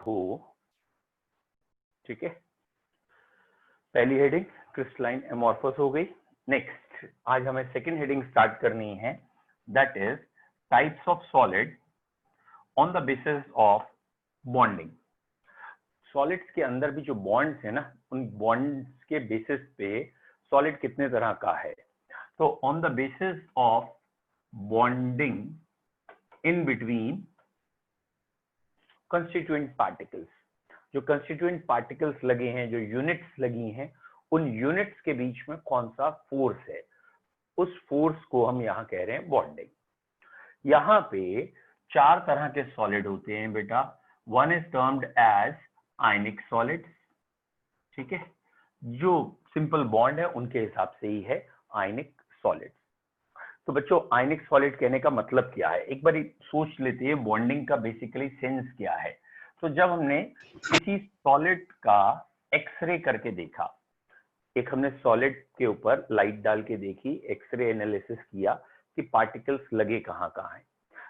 हो। ठीक है, पहली हेडिंग क्रिस्टलाइन एमॉर्फस हो गई। नेक्स्ट आज हमें सेकंड हेडिंग स्टार्ट करनी है, that is types of solid on the basis of bonding. Solids के अंदर भी जो बॉन्ड्स है ना, उन बॉन्ड्स के बेसिस पे सॉलिड कितने तरह का है। तो on the basis of bonding in between constituent particles, जो कंस्टिट्यूएंट पार्टिकल्स लगे हैं, जो यूनिट्स लगी हैं, उन यूनिट्स के बीच में कौन सा फोर्स है, उस फोर्स को हम यहाँ कह रहे हैं बॉन्डिंग। यहाँ पे चार तरह के सॉलिड होते हैं बेटा। One is termed as ionic solids. ठीक है, जो सिंपल बॉन्ड है उनके हिसाब से ही है आयनिक सॉलिड्स। तो बच्चों आयनिक सॉलिड कहने का मतलब क्या है, एक बार सोच लेते हैं बॉन्डिंग का बेसिकली सेंस क्या है। तो जब हमने किसी सॉलिड का एक्सरे करके देखा, एक हमने सॉलिड के ऊपर लाइट डाल के देखी, एक्सरे एनालिसिस किया कि पार्टिकल्स लगे कहाँ कहाँ हैं।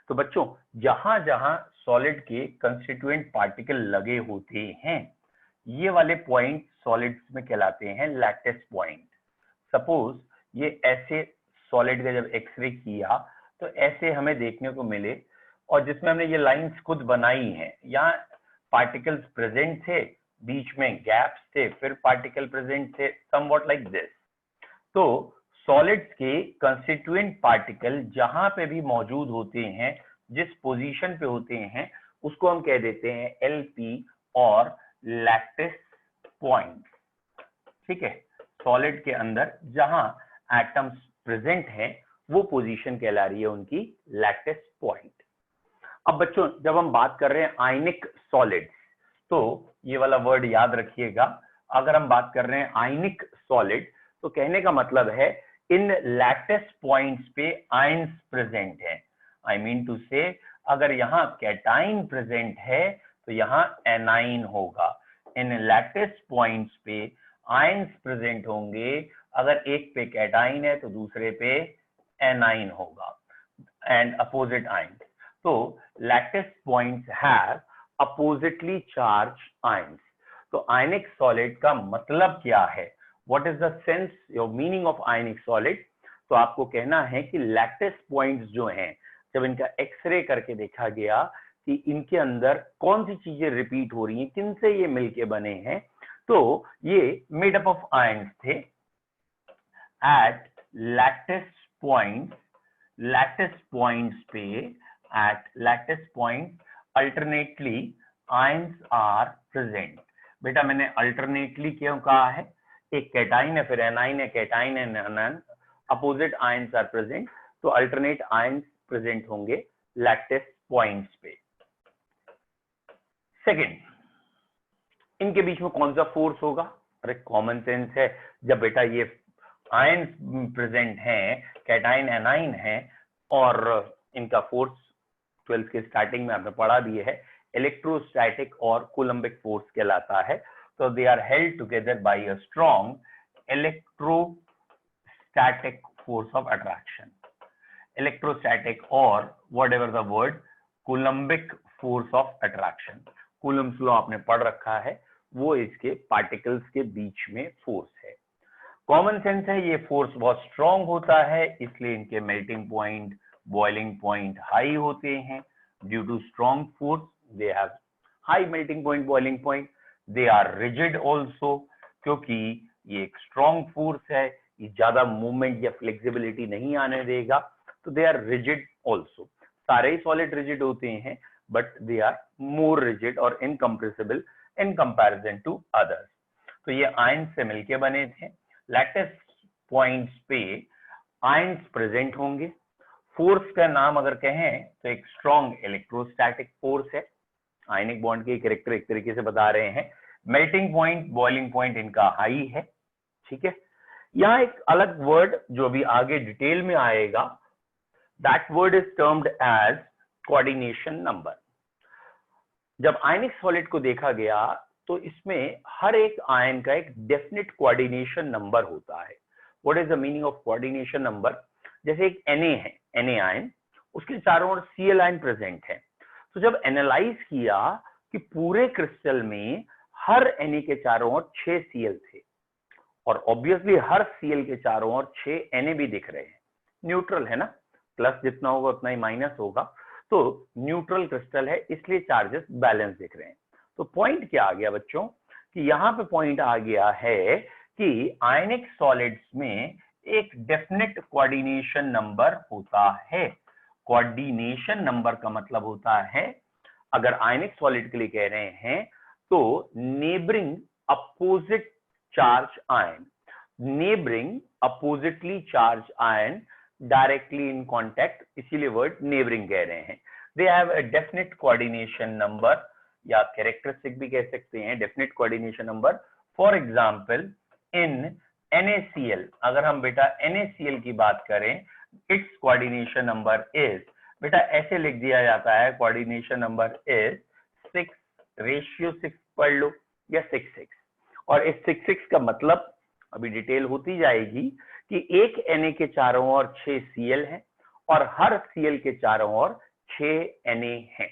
तो बच्चों जहां जहां सॉलिड के कंस्टिट्यूएंट पार्टिकल लगे होते हैं, ये वाले पॉइंट सॉलिड्स में कहलाते हैं लैटिस पॉइंट। सपोज ये ऐसे सॉलिड का जब एक्सरे किया तो ऐसे हमें देखने को मिले, और जिसमें हमने ये लाइंस खुद बनाई हैं, यहाँ पार्टिकल्स प्रेजेंट थे, बीच में गैप्स थे, फिर पार्टिकल प्रेजेंट थे, समवॉट लाइक दिस। तो सॉलिड्स के कंस्टिट्यूएंट पार्टिकल जहां पे भी मौजूद होते हैं, जिस पोजीशन पे होते हैं, उसको हम कह देते हैं एलपी और लैटिस पॉइंट। ठीक है, सॉलिड के अंदर जहां एटम्स प्रेजेंट हैं वो पोजीशन कहला रही है उनकी लैटिस पॉइंट। अब बच्चों जब हम बात कर रहे हैं आयनिक सॉलिड्स, तो ये वाला वर्ड याद रखिएगा। अगर हम बात कर रहे हैं आयनिक सॉलिड, तो कहने का मतलब है इन लैटिस पॉइंट्स पे आयंस प्रेजेंट है। आई मीन टू से अगर यहाँ कैटाइन प्रेजेंट है तो यहाँ एनाइन होगा। इन लैटिस पॉइंट्स पे आयंस प्रेजेंट होंगे, अगर एक पे कैटाइन है तो दूसरे पे एनाइन होगा, एंड अपोजिट आयंस। तो lattice points have oppositely charge ions. तो आयनिक सॉलिड का मतलब क्या है, what is the sense your meaning of ionic solid. तो आपको कहना है कि लैटिस पॉइंट्स जो हैं, जब इनका एक्सरे करके देखा गया कि इनके अंदर कौन सी चीजें रिपीट हो रही हैं, किनसे ये मिलके बने हैं, तो ये मेडअप ऑफ आयंस थे। एट लैटिस पॉइंट्स पे, at lattice point alternately ions are present. बेटा मैंने अल्टरनेटली क्यों कहा है, एक कैटाइन है फिर एनाइन है, कैटाइन है anion, opposite ions are present, तो अल्टरनेट आयंस प्रेजेंट होंगे लैटिस पॉइंट्स पे। सेकंड, इनके बीच में कौन सा फोर्स होगा। अरे कॉमन सेंस है, जब बेटा ये आयंस प्रेजेंट हैं, कैटाइन एनाइन है, और इनका फोर्स 12th के स्टार्टिंग में आपने पढ़ा भी है, इलेक्ट्रोस्टैटिक और कूलम्बिक फोर्स कहलाता है। तो they are held together by a strong electrostatic force of attraction. Electrostatic और whatever the word, Coulombic force of attraction. Coulomb's law आपने पढ़ रखा है, वो इसके पार्टिकल्स के बीच में फोर्स है। कॉमन सेंस है, ये फोर्स बहुत स्ट्रॉन्ग होता है, इसलिए इनके melting point, boiling point high होते हैं। Due to strong force they have high melting point, boiling point. They are rigid also, क्योंकि ये एक स्ट्रॉन्ग फोर्स है, ये ज्यादा मूवमेंट या फ्लेक्सिबिलिटी नहीं आने देगा, तो दे आर रिजिड ऑल्सो। सारे ही सॉलिड रिजिड होते हैं, but they are more rigid और incompressible in comparison to others. तो ये आयंस से मिलके बने थे। लैटिस पॉइंट्स पे आयंस प्रेजेंट होंगे। फोर्स का नाम अगर कहें तो एक स्ट्रॉन्ग इलेक्ट्रोस्टैटिक फोर्स है। आयनिक बॉन्ड के कैरेक्टर एक तरीके से बता रहे हैं। मेल्टिंग पॉइंट, बॉइलिंग पॉइंट इनका हाई है। ठीक है, यहाँ एक अलग वर्ड जो भी आगे डिटेल में आएगा, that word is termed as coordination number. जब आयनिक सॉलिड को देखा गया तो इसमें हर एक आयन का एक डेफिनेट कोऑर्डिनेशन नंबर होता है। What is the meaning of coordination number. जैसे एक Na है, Na आयन, उसके चारों ओर Cl आयन प्रेजेंट है। तो जब एनालाइज किया कि पूरे क्रिस्टल में हर Na के चारों ओर 6 Cl थे और ऑब्वियसली हर Cl के चारों ओर 6 Na भी दिख रहे हैं। न्यूट्रल है ना, प्लस जितना होगा उतना ही माइनस होगा, तो न्यूट्रल क्रिस्टल है इसलिए चार्जेस बैलेंस दिख रहे हैं। तो पॉइंट क्या आ गया बच्चों कि यहाँ पे पॉइंट आ गया है कि आयनिक सॉलिड्स में एक डेफिनेट कोऑर्डिनेशन नंबर होता है। कोऑर्डिनेशन नंबर का मतलब होता है, अगर आयनिक सॉलिड के लिए कह रहे हैं तो neighbouring opposite charge ion, neighbouring oppositely charge ion directly in contact, इसीलिए वर्ड नेबरिंग कह रहे हैं। They have a definite coordination number या कैरेक्टरिस्टिक भी कह सकते हैं, definite coordination number. For example in NaCl, अगर हम बेटा NaCl की बात करें, इट्स कोऑर्डिनेशन नंबर इज, बेटा ऐसे लिख दिया जाता है, कोऑर्डिनेशन नंबर इज 6:6 पढ़ लो या 6:6। और इस 6:6 का मतलब अभी डिटेल होती जाएगी कि एक Na के चारों ओर 6 Cl है और हर Cl के चारों ओर 6 Na है।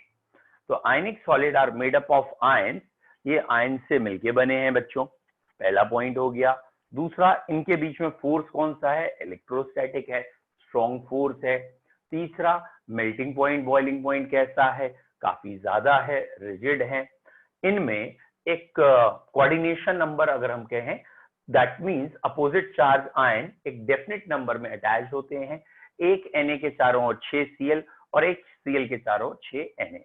तो ionic solid are made up of ions, ये आयन से मिलके बने हैं बच्चों, पहला पॉइंट हो गया। दूसरा, इनके बीच में फोर्स कौन सा है, इलेक्ट्रोस्टैटिक है, स्ट्रॉन्ग फोर्स है। तीसरा, मेल्टिंग पॉइंट बॉइलिंग पॉइंट कैसा है, काफी ज्यादा है, रिजिड है। इनमें एक कोऑर्डिनेशन नंबर अगर हम कहें, that means opposite charge ion एक डेफिनेट नंबर में अटैच होते हैं। एक Na के चारों ओर 6 Cl और एक Cl के चारों ओर 6 Na।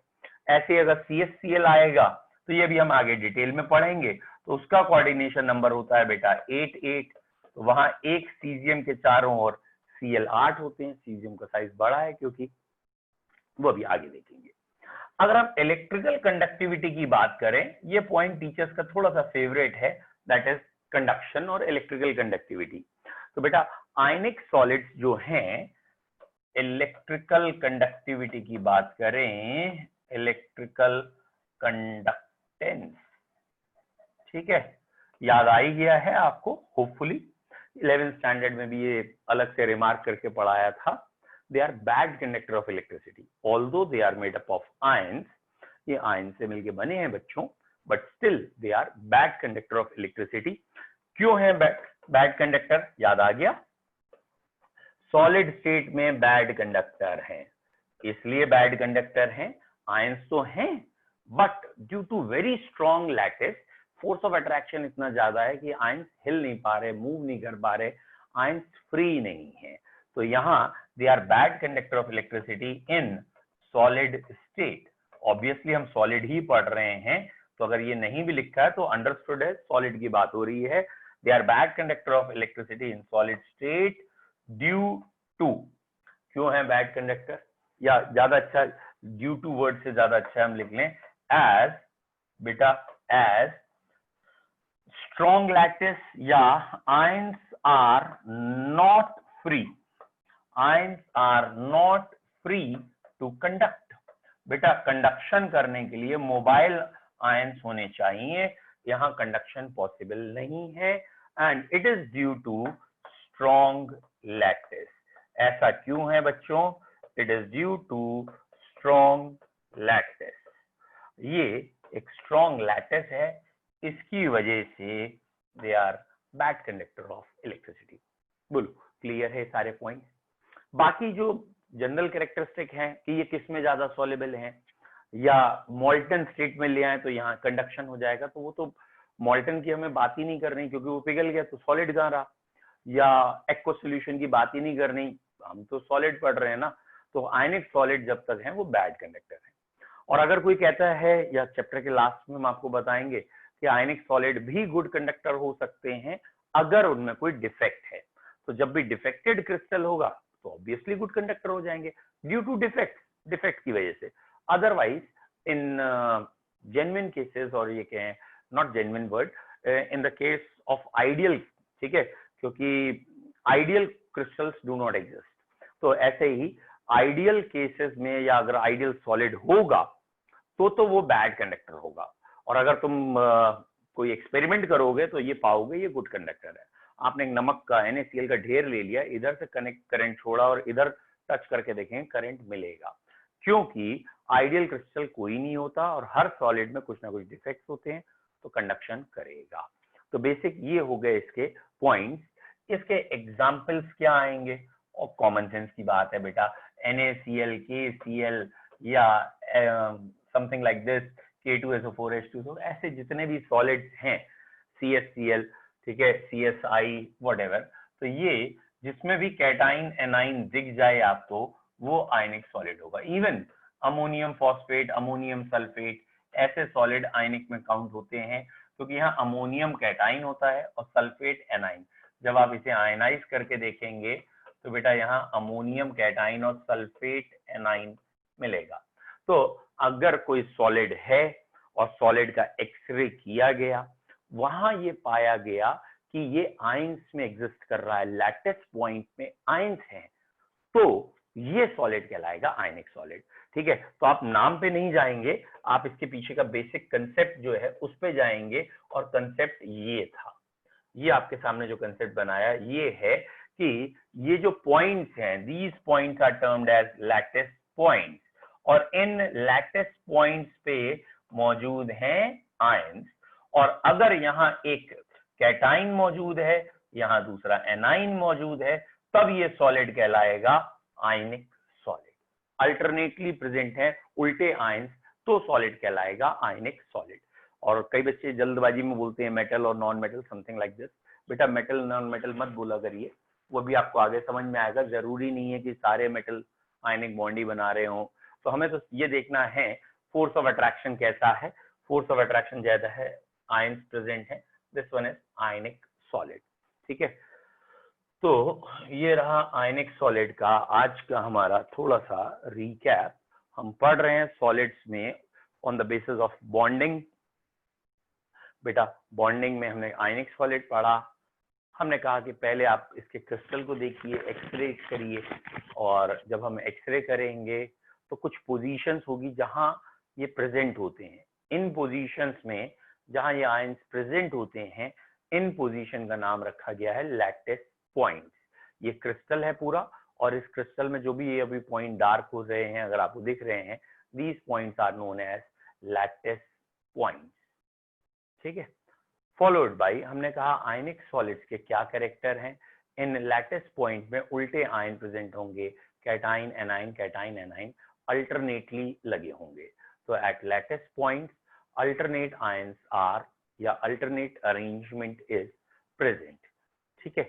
ऐसे अगर CH-Cl आएगा तो ये भी हम आगे डिटेल में पढ़ेंगे, तो उसका कोऑर्डिनेशन नंबर होता है बेटा 8:8। तो वहां एक सीजियम के चारों ओर Cl 8 होते हैं, सीजियम का साइज बड़ा है क्योंकि, वो भी आगे देखेंगे। अगर हम इलेक्ट्रिकल कंडक्टिविटी की बात करें, ये पॉइंट टीचर्स का थोड़ा सा फेवरेट है, दैट इज कंडक्शन और इलेक्ट्रिकल कंडक्टिविटी। तो बेटा आयनिक सॉलिड्स जो हैं, इलेक्ट्रिकल कंडक्टिविटी की बात करें, इलेक्ट्रिकल कंडक्टेंस, ठीक है, याद आ ही गया है आपको होपफुली, 11th स्टैंडर्ड में भी ये अलग से रिमार्क करके पढ़ाया था। They are bad conductor of electricity, although they are made up of ions, ये आयन से मिलके बने हैं बच्चों, but still they are bad conductor of electricity. क्यों है बैड कंडक्टर, याद आ गया, सॉलिड स्टेट में बैड कंडक्टर हैं, इसलिए बैड कंडक्टर हैं। आयंस तो हैं, but due to very strong lattice, force of attraction इतना ज्यादा है कि आयंस हिल नहीं पा रहे, मूव नहीं कर पा रहे, आयंस फ्री नहीं है। तो यहाँ they are bad conductor of electricity in solid state. Obviously हम सॉलिड ही पढ़ रहे हैं, तो अगर ये नहीं भी लिखा है तो अंडरस्टूड है, सॉलिड की बात हो रही है। They are bad conductor of electricity in solid state due to, क्यों है बैड कंडक्टर, या ज्यादा अच्छा ड्यू टू वर्ड से ज्यादा अच्छा हम लिख लें एज, बेटा एज स्ट्रॉन्ग लैटिस, या ions are not free, ions are not free to conduct. बेटा कंडक्शन करने के लिए मोबाइल आयंस होने चाहिए, यहाँ कंडक्शन पॉसिबल नहीं है, and it is due to strong lattice. ऐसा क्यों है बच्चों, it is due to strong lattice, ये एक स्ट्रॉन्ग लैटिस है, इसकी वजह से they are bad conductor of electricity. बोलो क्लियर है सारे पॉइंट। बाकी जो जनरल कैरेक्टरिस्टिक हैं कि ये किस में ज्यादा सॉल्युबल हैं, या मॉल्टन स्टेट में ले आए तो यहाँ कंडक्शन हो जाएगा, तो वो तो मॉल्टन की हमें बात ही नहीं करनी क्योंकि वो पिघल गया तो सॉलिड कहाँ रहा, या एक्व सोल्यूशन की बात ही नहीं करनी, हम तो सॉलिड पढ़ रहे हैं ना। तो आयनिक सॉलिड जब तक हैं वो बैड कंडक्टर है। और अगर कोई कहता है, या चैप्टर के लास्ट में हम आपको बताएंगे कि आयनिक सॉलिड भी गुड कंडक्टर हो सकते हैं अगर उनमें कोई डिफेक्ट है, तो जब भी डिफेक्टेड क्रिस्टल होगा तो ऑब्वियसली गुड कंडक्टर हो जाएंगे ड्यू टू डिफेक्ट की वजह से। अदरवाइज इन जेन्युइन केसेस, और ये कहें not genuine word, in the case of ideal, ठीक है, क्योंकि ideal crystals do not exist, तो ऐसे ही आइडियल केसेस में, या अगर आइडियल सॉलिड होगा तो वो बैड कंडक्टर होगा। और अगर तुम कोई एक्सपेरिमेंट करोगे तो ये पाओगे ये गुड कंडक्टर है। आपने एक नमक का NaCl का ढेर ले लिया, इधर से करंट छोड़ा और इधर टच करके देखें करंट मिलेगा, क्योंकि आइडियल क्रिस्टल कोई नहीं होता और हर सॉलिड में कुछ ना कुछ डिफेक्ट्स होते हैं, तो कंडक्शन करेगा। तो बेसिक ये हो गए इसके पॉइंट्स। इसके एग्जाम्पल्स क्या आएंगे? और कॉमन सेंस की बात है बेटा, NaCl, KCl या समथिंग लाइक दिस, K2SO4H2, तो ऐसे जितने भी सॉलिड्स हैं, CSCl, ठीक है, CSI, व्हाटएवर, तो ये जिसमें भी कैटाइन एनाइन दिख जाए आपको, वो आयनिक सॉलिड होगा। Even ammonium phosphate, ammonium sulphate, ऐसे सॉलिड आयनिक में काउंट होते हैं, क्योंकि यहाँ अमोनियम कैटाइन होता है और सल्फेट एनाइन। जब आप इसे आयनाइज करके देखेंगे तो बेटा यहाँ अमोनियम कैटाइन और सल्फेट एनाइन मिलेगा। तो अगर कोई सॉलिड है और सॉलिड का एक्सरे किया गया, वहां ये पाया गया कि ये आयंस में एग्जिस्ट कर रहा है, लैटिस पॉइंट में आयंस हैं, तो ये सॉलिड कहलाएगा आयनिक सॉलिड। ठीक है, तो आप नाम पे नहीं जाएंगे, आप इसके पीछे का बेसिक कंसेप्ट जो है उस पे जाएंगे, और कंसेप्ट ये था, ये आपके सामने जो कंसेप्ट बनाया ये है कि ये जो पॉइंट्स हैं, these points are termed as lattice points, और इन लैटिस पॉइंट्स पे मौजूद हैं आयंस, और अगर यहाँ एक कैटाइन मौजूद है, यहाँ दूसरा एनाइन मौजूद है, तब ये सॉलिड कहलाएगा आयनिक सॉलिड। अल्टरनेटली प्रेजेंट है उल्टे आयंस, तो सॉलिड कहलाएगा आयनिक सॉलिड। और कई बच्चे जल्दबाजी में बोलते हैं मेटल और non metal, something like this. बेटा मेटल नॉन मेटल मत बोला करिए, वो भी आपको आगे समझ में आएगा। जरूरी नहीं है कि सारे मेटल आयनिक बॉन्ड ही बना रहे हो। तो हमें तो ये देखना है फोर्स ऑफ अट्रैक्शन कैसा है। फोर्स ऑफ अट्रैक्शन ज्यादा है, आयंस प्रेजेंट है, this one is ionic solid. ठीक है, तो ये रहा आयनिक सॉलिड का आज का हमारा थोड़ा सा रिकैप। हम पढ़ रहे हैं सॉलिड्स में on the basis of bonding. बेटा बॉन्डिंग में हमने आयनिक सॉलिड पढ़ा। हमने कहा कि पहले आप इसके क्रिस्टल को देखिए, एक्सरे करिए, और जब हम एक्सरे करेंगे तो कुछ पोजीशंस होगी जहां ये प्रेजेंट होते हैं। इन पोजीशंस में जहां ये आयंस प्रेजेंट होते हैं, इन पोजीशन का नाम रखा गया है लैटिस पॉइंट्स। ये क्रिस्टल है पूरा, और इस क्रिस्टल में जो भी ये अभी पॉइंट डार्क हो रहे हैं, अगर आपको दिख रहे हैं, these points are known as lattice points. ठीक है, फॉलोड बाई हमने कहा आयनिक सॉलिड्स के क्या कैरेक्टर हैं। इन लैटिस पॉइंट में उल्टे आयन प्रेजेंट होंगे, कैटाइन एनाइन अल्टरनेटली लगे होंगे। तो at lattice points alternate ions are, या अल्टरनेट अरेंजमेंट इज प्रेजेंट। ठीक है,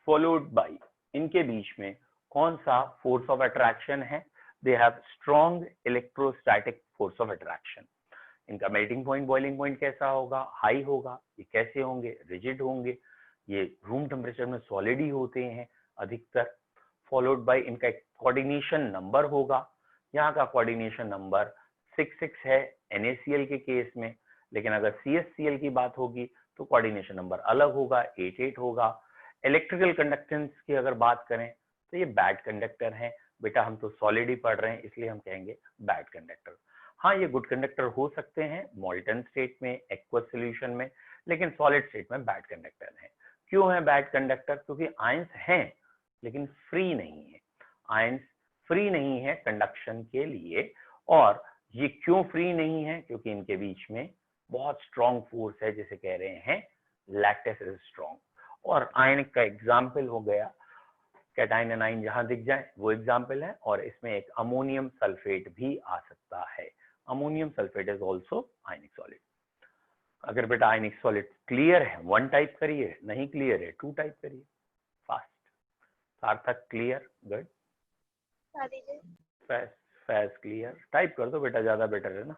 फॉलोड बाई इनके बीच में कौन सा फोर्स ऑफ अट्रैक्शन है? They have strong electrostatic force of attraction. इनका मेल्टिंग पॉइंट, बॉइलिंग पॉइंट कैसा होगा? हाई होगा। ये कैसे होंगे? रिजिड होंगे। ये रूम टेम्परेचर में सॉलिड ही होते हैं अधिकतर। फॉलोड बाय इनका कोऑर्डिनेशन नंबर होगा। यहाँ का कोऑर्डिनेशन नंबर 6 है NaCl के केस में, लेकिन अगर CsCl की बात होगी तो कोऑर्डिनेशन नंबर अलग होगा, 8 होगा। इलेक्ट्रिकल कंडक्टेंस की अगर बात करें तो ये बैड कंडक्टर है। बेटा हम तो सॉलिड ही पढ़ रहे हैं, इसलिए हम कहेंगे बैड कंडक्टर। हाँ, ये गुड कंडक्टर हो सकते हैं मोल्टन स्टेट में, एक्वस सॉल्यूशन में, लेकिन सॉलिड स्टेट में बैड कंडक्टर हैं। क्यों है बैड कंडक्टर? क्योंकि आयंस हैं लेकिन फ्री नहीं है। आयंस फ्री नहीं है कंडक्शन के लिए। और ये क्यों फ्री नहीं है? क्योंकि इनके बीच में बहुत स्ट्रॉन्ग फोर्स है, जिसे कह रहे हैं लैटिस इज स्ट्रॉन्ग। और आयनिक का एग्जाम्पल हो गया कैटाइन एनाइन, जहां दिख जाए वो एग्जाम्पल है। और इसमें एक अमोनियम सल्फेट भी आ सकता है। Ammonium sulphate is also ionic solid. अगर बेटा आयनिक सॉलिड क्लियर है 1 टाइप करिए, नहीं क्लियर है 2 टाइप करिए फास्ट। सार्थक clear? Good. Faiz clear? Type कर दो बेटा, ज्यादा बेटर है ना।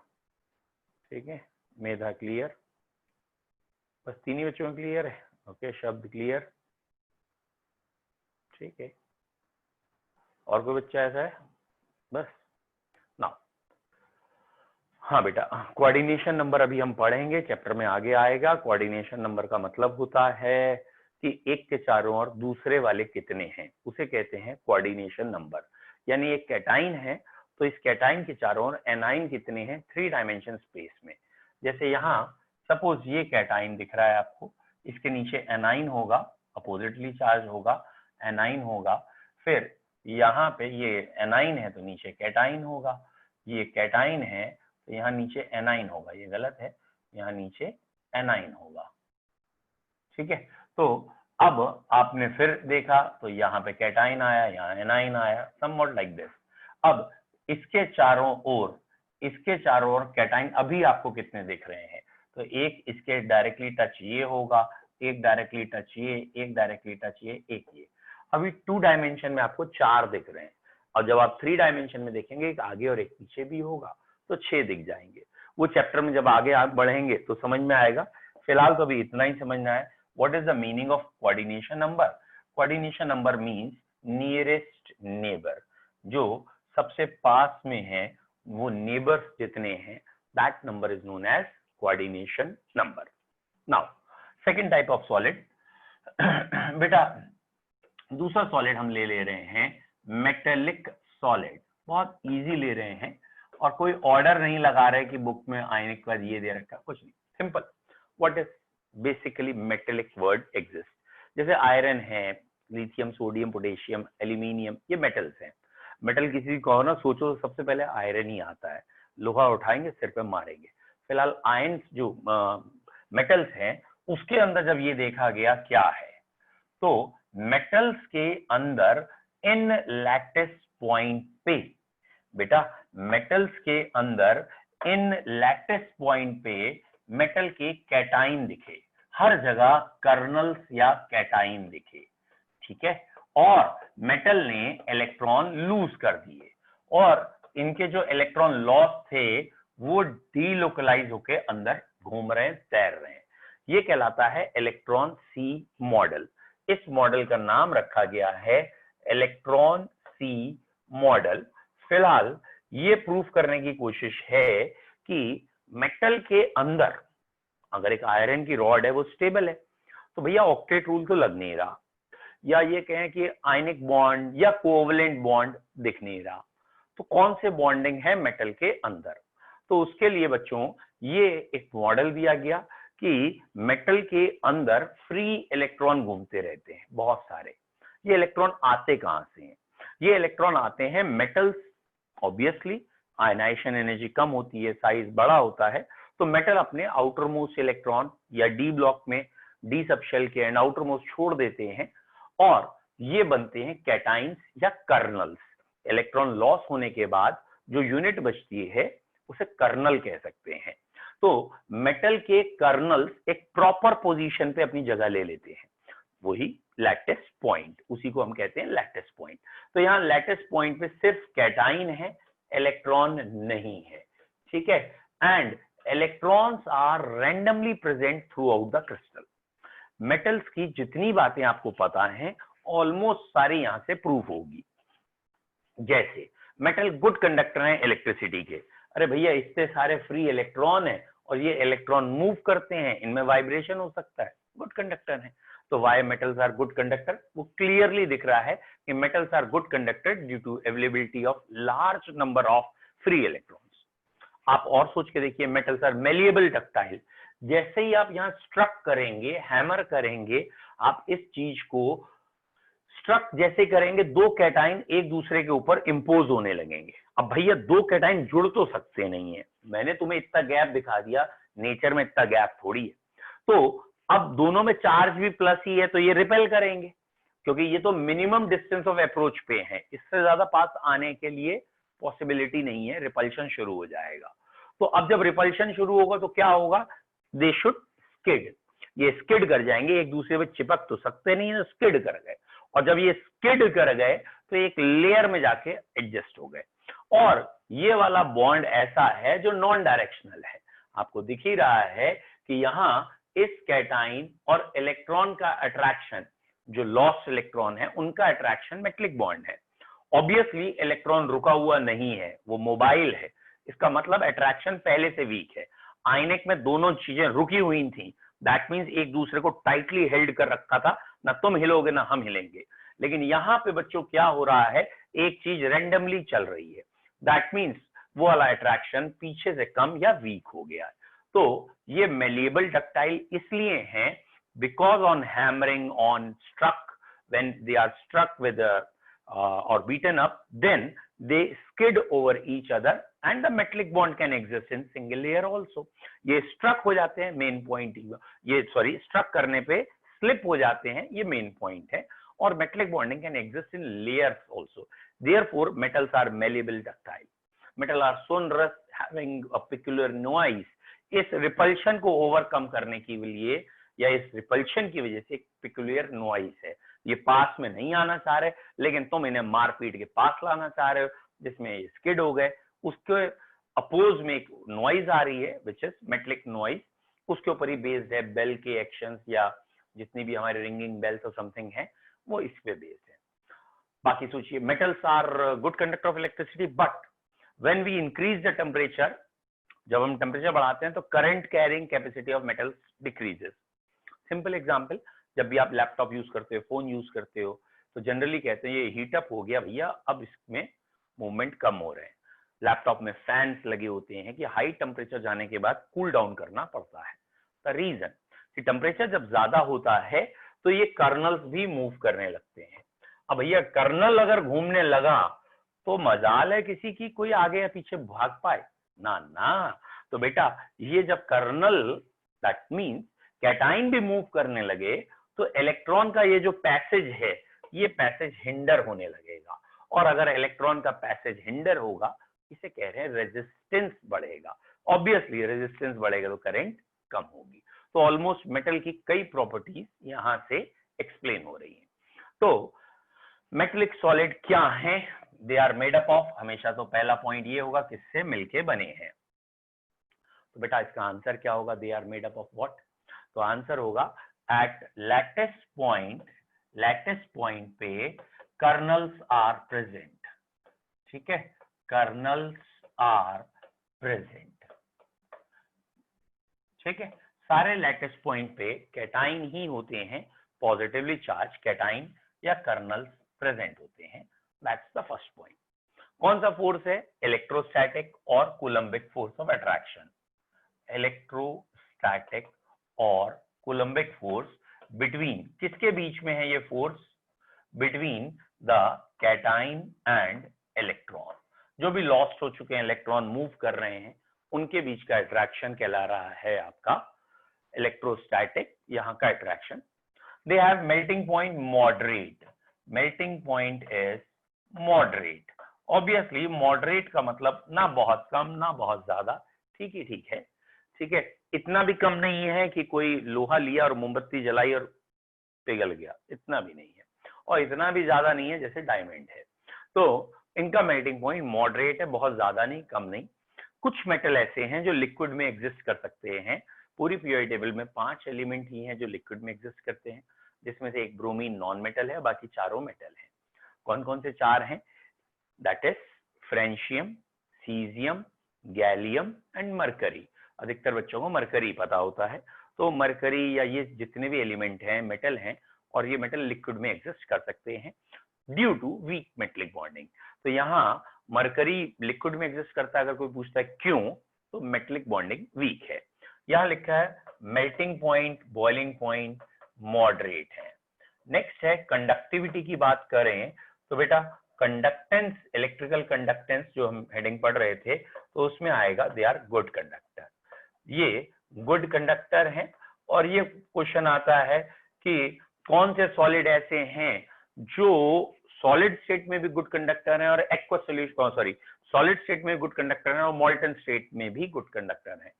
ठीक है, मेधा क्लियर? बस 3 ही बच्चों में क्लियर है। ओके, शब्द क्लियर? ठीक है, और कोई बच्चा ऐसा है? बस ना। हाँ बेटा, कोऑर्डिनेशन नंबर अभी हम पढ़ेंगे, चैप्टर में आगे आएगा। कोऑर्डिनेशन नंबर का मतलब होता है कि एक के चारों ओर दूसरे वाले कितने हैं, उसे कहते हैं कोऑर्डिनेशन नंबर। यानी एक कैटाइन है तो इस कैटाइन के चारों ओर एनाइन कितने हैं 3 डायमेंशन स्पेस में। जैसे यहाँ सपोज ये कैटाइन दिख रहा है आपको, इसके नीचे एनाइन होगा, अपोजिटली चार्ज होगा, एनाइन होगा। फिर यहाँ पे ये एनाइन है तो नीचे कैटाइन होगा। ये कैटाइन है तो यहाँ नीचे एनाइन होगा, ये गलत है, यहाँ नीचे एनाइन होगा। ठीक है, तो अब आपने फिर देखा तो यहाँ पे कैटाइन आया, यहाँ एनाइन आया, समवॉट लाइक दिस। अब इसके चारों ओर कैटाइन अभी आपको कितने दिख रहे हैं, तो एक इसके डायरेक्टली टच ये होगा, एक डायरेक्टली टच ये, एक डायरेक्टली टच ये, एक ये। अभी 2 डायमेंशन में आपको 4 दिख रहे हैं, और जब आप 3 डायमेंशन में देखेंगे एक आगे और एक पीछे भी होगा तो 6 दिख जाएंगे। वो चैप्टर में जब आगे आप बढ़ेंगे तो समझ में आएगा, फिलहाल तो अभी इतना ही समझना है। What is the meaning of coordination number? Coordination number means nearest neighbor, जो सबसे पास में है वो neighbors जितने हैं, that number is known as coordination number. Now, second type of solid, बेटा दूसरा सॉलिड हम ले रहे हैं मेटेलिक सॉलिड। बहुत इजी ले रहे हैं और कोई ऑर्डर नहीं लगा रहे कि बुक में आयनिक का ये दे रखा, कुछ नहीं, simple. What is basically metallic word exist, जैसे आयरन है, लिथियम, सोडियम, पोटेशियम, एल्यूमिनियम, ये मेटल्स हैं। मेटल किसी को ना सोचो तो सबसे पहले आयरन ही आता है, लोहा उठाएंगे सिर पे मारेंगे। फिलहाल आयन जो मेटल्स हैं उसके अंदर जब ये देखा गया क्या है, तो मेटल्स के अंदर इन लैटिस पॉइंट पे, बेटा मेटल्स के अंदर इन लैटिस पॉइंट पे मेटल के कैटाइन दिखे, हर जगह कर्नल्स या कैटाइन दिखे, ठीक है। और मेटल ने इलेक्ट्रॉन लूज कर दिए और इनके जो इलेक्ट्रॉन लॉस थे वो डीलोकलाइज होके अंदर घूम रहे हैं, तैर रहे हैं। ये कहलाता है इलेक्ट्रॉन सी मॉडल। इस मॉडल का नाम रखा गया है इलेक्ट्रॉन सी मॉडल। फिलहाल ये प्रूफ करने की कोशिश है कि मेटल के अंदर अगर एक आयरन की रॉड है वो स्टेबल है, तो भैया ऑक्टेट रूल तो लग नहीं रहा, या ये कहें कि आयनिक बॉन्ड या कोवलेंट बॉन्ड दिख नहीं रहा, तो कौन से बॉन्डिंग है मेटल के अंदर। तो उसके लिए बच्चों ये एक मॉडल दिया गया कि मेटल के अंदर फ्री इलेक्ट्रॉन घूमते रहते हैं बहुत सारे। ये इलेक्ट्रॉन आते कहां से हैं? ये इलेक्ट्रॉन आते हैं मेटल्स, ऑब्वियसली आयनाइजेशन एनर्जी कम होती है, साइज बड़ा होता है, तो मेटल अपने आउटर मोस्ट इलेक्ट्रॉन या डी ब्लॉक में डी सबशेल के एंड आउटर मोस्ट छोड़ देते हैं और ये बनते हैं कैटाइंस या कर्नल्स। इलेक्ट्रॉन लॉस होने के बाद जो यूनिट बचती है उसे कर्नल कह सकते हैं। तो मेटल के कर्नल्स एक प्रॉपर पोजीशन पे अपनी जगह ले लेते हैं, वही लैटिस पॉइंट, उसी को हम कहते हैं लैटिस पॉइंट। तो यहाँ लैटिस पॉइंट पे सिर्फ कैटाइन है, इलेक्ट्रॉन नहीं है, ठीक है। And electrons are randomly present throughout the crystal. Metals की जितनी बातें आपको पता हैं ऑलमोस्ट सारी यहां से प्रूफ होगी। जैसे मेटल गुड कंडक्टर हैं इलेक्ट्रिसिटी के, अरे भैया इससे सारे फ्री इलेक्ट्रॉन है और ये इलेक्ट्रॉन मूव करते हैं, इनमें वाइब्रेशन हो सकता है, गुड कंडक्टर है। तो why metals are good conductor, वो क्लियरली दिख रहा है कि metals are good conductor due to availability of large number of free electrons. आप और सोच के देखिए, मेटल्स आर मेलिएबल डक्टाइल। जैसे ही आप यहाँ स्ट्रक करेंगे, हैमर करेंगे, आप इस चीज को स्ट्रक जैसे करेंगे, दो कैटाइन एक दूसरे के ऊपर इंपोज होने लगेंगे। अब भैया दो कैटाइन जुड़ तो सकते नहीं है, मैंने तुम्हें इतना गैप दिखा दिया, नेचर में इतना गैप थोड़ी है। तो अब दोनों में चार्ज भी प्लस ही है तो ये रिपेल करेंगे, क्योंकि ये तो मिनिमम डिस्टेंस ऑफ अप्रोच पे है, इससे ज्यादा पास आने के लिए पॉसिबिलिटी नहीं है, रिपल्शन शुरू हो जाएगा। तो अब जब रिपल्शन शुरू होगा तो क्या होगा, दे शुड स्किड, ये स्किड कर जाएंगे, एक दूसरे में चिपक तो सकते नहीं है, स्किड कर गए, और जब ये स्किड कर गए तो एक लेयर में जाके एडजस्ट हो गए। और ये वाला बॉन्ड ऐसा है जो नॉन डायरेक्शनल है, आपको दिख ही रहा है कि यहाँ इस कैटाइन और इलेक्ट्रॉन का अट्रैक्शन, जो लॉस्ट इलेक्ट्रॉन है उनका अट्रैक्शन मेटलिक बॉन्ड है। ऑब्वियसली इलेक्ट्रॉन रुका हुआ नहीं है, वो मोबाइल है, इसका मतलब अट्रैक्शन पहले से वीक है। आयनिक में दोनों चीजें रुकी हुई थी, दैट मीन्स एक दूसरे को टाइटली हेल्ड कर रखा था, ना तुम हिलोगे ना हम हिलेंगे। लेकिन यहाँ पे बच्चों क्या हो रहा है, एक चीज रैंडमली चल रही है, दैट मीन्स वो वाला अट्रैक्शन पीछे से कम या वीक हो गया है। तो ये मेलिएबल डक्टाइल इसलिए हैं because on hammering on struck, when they are struck with or beaten up, then they skid over each other and the metallic bond can exist in single layer also. ये struck हो जाते हैं, main point ये sorry struck करने पे slip हो जाते हैं, ये मेन पॉइंट है। और metallic bonding can exist in layers also, therefore metals are malleable ductile, metal are sonorous having a peculiar noise. इस रिपल्शन को ओवरकम करने के लिए या इस रिपल्शन की वजह से एक पेक्यूलियर नॉइज है, ये पास में नहीं आना चाह रहे लेकिन तुम इन्हें मारपीट के पास लाना चाह रहे हो, जिसमें ये स्किड हो गए। उसके अपोज में एक नॉइज आ रही है विच इज मेटलिक नॉइज, उसके ऊपर ही बेस्ड है बेल के एक्शंस या जितनी भी हमारे रिंगिंग बेल्स और समथिंग है वो इस पे बेस्ड है। बाकी सोचिए, metals are good conductor of electricity but when we increase the temperature, जब हम टेम्परेचर बढ़ाते हैं तो current carrying capacity of metals decreases. Simple example, जब भी आप लैपटॉप यूज करते हो, फोन यूज करते हो, तो जनरली कहते हैं ये हीट अप हो गया भैया, अब इसमें मूवमेंट कम हो रहे हैं। लैपटॉप में फैंस लगे होते हैं कि हाई टेम्परेचर जाने के बाद कूल डाउन करना पड़ता है। द रीजन कि टेम्परेचर जब ज्यादा होता है तो ये कर्नल्स भी मूव करने लगते हैं। अब भैया कर्नल अगर घूमने लगा तो मजाल है किसी की कोई आगे या पीछे भाग पाए ना ना। तो बेटा ये जब कर्नल, दैट मीन्स कैटाइन भी मूव करने लगे तो इलेक्ट्रॉन का ये जो पैसेज है ये पैसेज हिंडर होने लगेगा, और अगर इलेक्ट्रॉन का पैसेज हिंडर होगा इसे कह रहे हैं रेजिस्टेंस बढ़ेगा। ऑब्वियसली रेजिस्टेंस बढ़ेगा तो करंट कम होगी। तो ऑलमोस्ट मेटल की कई प्रॉपर्टीज यहां से एक्सप्लेन हो रही हैं। तो मेटलिक सॉलिड क्या हैं? They are made up of, हमेशा तो पहला पॉइंट ये होगा किससे मिलके बने हैं। तो बेटा इसका आंसर क्या होगा? They are made up of what? तो आंसर होगा एट लैटिस पॉइंट पे कर्नल्स आर प्रेजेंट। ठीक है, कर्नल्स आर प्रेजेंट। ठीक है, सारे लैटिस पॉइंट पे कैटाइन ही होते हैं, पॉजिटिवली चार्ज कैटाइन या कर्नल्स प्रेजेंट होते हैं। That's the first point. कौन सा फोर्स है? इलेक्ट्रोस्टैटिक और coulombic force of attraction. Electrostatic और कूलम्बिक फोर्स बिटवीन, किसके बीच में है ये force? Between the cation and electron. जो भी लॉस्ट हो चुके हैं इलेक्ट्रॉन, मूव कर रहे हैं, उनके बीच का अट्रैक्शन कहला रहा है आपका इलेक्ट्रोस्टैटिक, यहाँ का attraction. They have melting point moderate. Melting point is moderate. Obviously moderate का मतलब ना बहुत कम ना बहुत ज्यादा, ठीक ही ठीक है। ठीक है, इतना भी कम नहीं है कि कोई लोहा लिया और मोमबत्ती जलाई और पिघल गया, इतना भी नहीं है, और इतना भी ज्यादा नहीं है जैसे डायमंड है। तो इनका मेल्टिंग पॉइंट मॉडरेट है, बहुत ज्यादा नहीं कम नहीं। कुछ मेटल ऐसे हैं जो लिक्विड में एग्जिस्ट कर सकते हैं। पूरी पीरियोडिक टेबल में 5 एलिमेंट ही हैं जो लिक्विड में एग्जिस्ट करते हैं, जिसमें से एक ब्रोमीन नॉन मेटल है, बाकी चारों मेटल हैं। कौन कौन से 4 हैं? That is francium, caesium, gallium and mercury. अधिकतर बच्चों को मरकरी पता होता है। तो मरकरी या ये जितने भी एलिमेंट हैं मेटल हैं, और ये मेटल लिक्विड में एग्जिस्ट कर सकते हैं due to weak metallic bonding. तो यहाँ मरकरी लिक्विड में एग्जिस्ट करता है, अगर कोई पूछता है क्यों, तो मेटलिक बॉन्डिंग वीक है। यहाँ लिखा है melting point, boiling point moderate है। नेक्स्ट है कंडक्टिविटी की बात करें तो बेटा कंडक्टेंस, इलेक्ट्रिकल कंडक्टेंस जो हम हेडिंग पढ़ रहे थे, तो उसमें आएगा दे आर गुड कंडक्टर। ये गुड कंडक्टर हैं। और ये क्वेश्चन आता है कि कौन से सॉलिड ऐसे हैं जो सॉलिड स्टेट में भी गुड कंडक्टर हैं और aqua solution, sorry solid state में गुड कंडक्टर हैं और मॉल्टन स्टेट में भी गुड कंडक्टर हैं।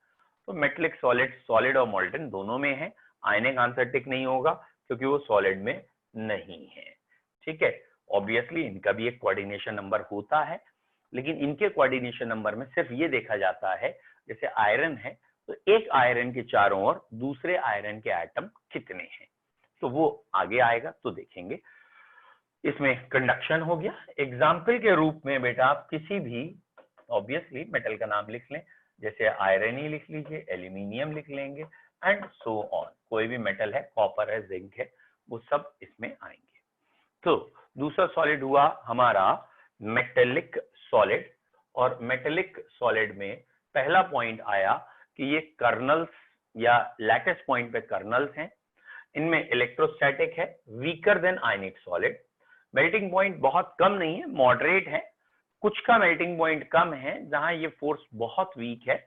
तो मेटलिक सॉलिड, सॉलिड और मॉल्टन दोनों में है। आयनिक आंसर टिक नहीं होगा क्योंकि वो सॉलिड में नहीं है। ठीक है, ऑब्वियसली इनका भी एक कोऑर्डिनेशन नंबर होता है, लेकिन इनके कोऑर्डिनेशन नंबर में सिर्फ ये देखा जाता है, जैसे आयरन है तो एक आयरन के चारों ओर दूसरे आयरन के एटम कितने हैं, तो वो आगे आएगा तो देखेंगे। इसमें कंडक्शन हो गया। एग्जाम्पल के रूप में बेटा आप किसी भी ऑब्वियसली मेटल का नाम लिख लें, जैसे आयरन ही लिख लीजिए, एल्यूमिनियम लिख लेंगे एंड सो ऑन। कोई भी मेटल है, कॉपर है, जिंक है, वो सब इसमें आएंगे। तो दूसरा सॉलिड हुआ हमारा मेटेलिक सॉलिड। और मेटेलिक सॉलिड में पहला पॉइंट आया कि ये कर्नल्स या लैटिस पॉइंट पे कर्नल्स हैं। इनमें इलेक्ट्रोस्टैटिक है, weaker then ionic solid. Melting point बहुत कम नहीं है, मॉडरेट है। कुछ का मेल्टिंग पॉइंट कम है जहां ये फोर्स बहुत वीक है,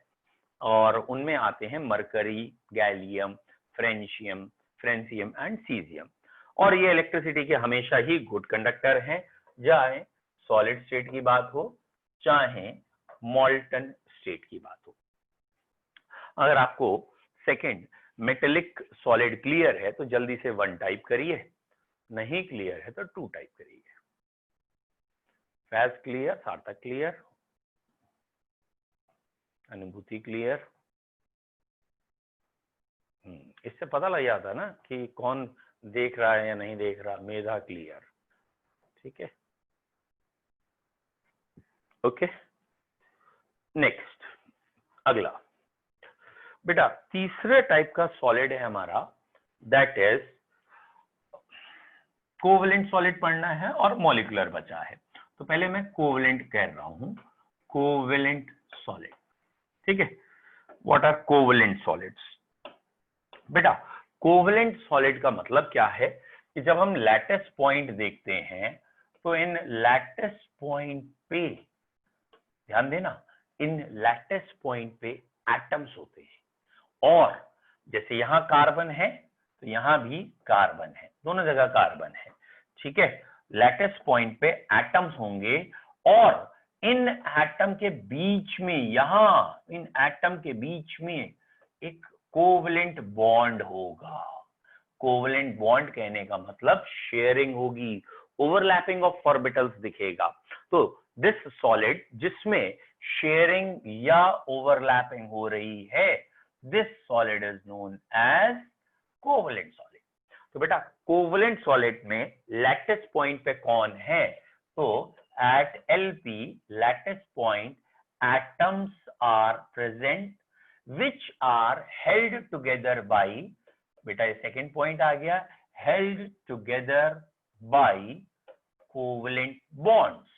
और उनमें आते हैं mercury, gallium, francium and caesium. और ये इलेक्ट्रिसिटी के हमेशा ही गुड कंडक्टर हैं, चाहे सॉलिड स्टेट की बात हो चाहे मॉल्टन स्टेट की बात हो। अगर आपको सेकंड मेटेलिक सॉलिड क्लियर है तो जल्दी से 1 टाइप करिए, नहीं क्लियर है तो 2 टाइप करिए। फैज क्लियर, सार्थक क्लियर, अनुभूति क्लियर। इससे पता लग जाता है ना कि कौन देख रहा है या नहीं देख रहा। मेधा क्लियर, ठीक है, ओके। नेक्स्ट, अगला बेटा तीसरे टाइप का सॉलिड है हमारा, दैट इज कोवेलेंट सॉलिड पढ़ना है और मॉलिक्यूलर बचा है। तो पहले मैं कोवेलेंट कह रहा हूं, कोवेलेंट सॉलिड, ठीक है। What are covalent solids? बेटा कोवेलेंट सॉलिड का मतलब क्या है कि जब हम लैटिस पॉइंट देखते हैं तो इन लैटिस पॉइंट पे ध्यान देना, इन लैटिस पॉइंट पे एटम्स होते हैं, और जैसे यहां कार्बन है तो यहां भी कार्बन है, दोनों जगह कार्बन है, ठीक है। लैटिस पॉइंट पे एटम्स होंगे और इन एटम के बीच में, यहां इन एटम के बीच में एक कोवेलेंट बॉन्ड होगा। कोवेलेंट बॉन्ड कहने का मतलब शेयरिंग होगी, ओवरलैपिंग ऑफ ऑर्बिटल्स दिखेगा। तो दिस सॉलिड जिसमें शेयरिंग या ओवरलैपिंग हो रही है, this solid is known as covalent solid. तो बेटा कोवेलेंट सॉलिड में लैटिस पॉइंट पे कौन है? तो at LP lattice point atoms are present which are held together by, बेटा ये सेकेंड पॉइंट आ गया, held together by covalent bonds।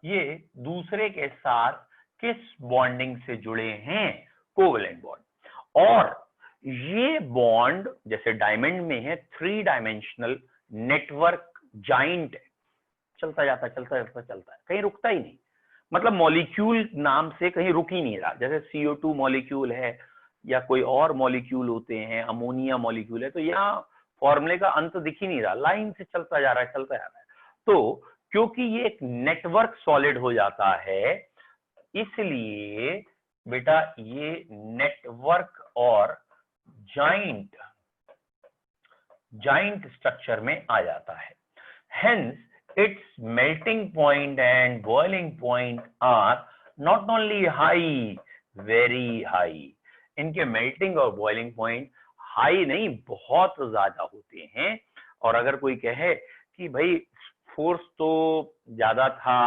ये दूसरे के साथ किस बॉन्डिंग से जुड़े हैं? Covalent bond. और ये बॉन्ड जैसे डायमंड में है 3 डायमेंशनल नेटवर्क जाइंट, चलता जाता चलता जाता चलता है, कहीं रुकता ही नहीं। मतलब मॉलिक्यूल नाम से कहीं रुक ही नहीं रहा। जैसे CO2 मॉलिक्यूल है या कोई और मॉलिक्यूल होते हैं, अमोनिया मॉलिक्यूल है, तो यहाँ फॉर्मूले का अंत दिख ही नहीं रहा, लाइन से चलता जा रहा है, चलता जा रहा है। तो क्योंकि ये एक नेटवर्क सॉलिड हो जाता है, इसलिए बेटा ये नेटवर्क और जाइंट स्ट्रक्चर में आ जाता है। Hence its melting point and boiling point are not only high, very high। इनके melting और boiling point हाई नहीं, बहुत ज्यादा होते हैं। और अगर कोई कहे कि भाई फोर्स तो ज्यादा था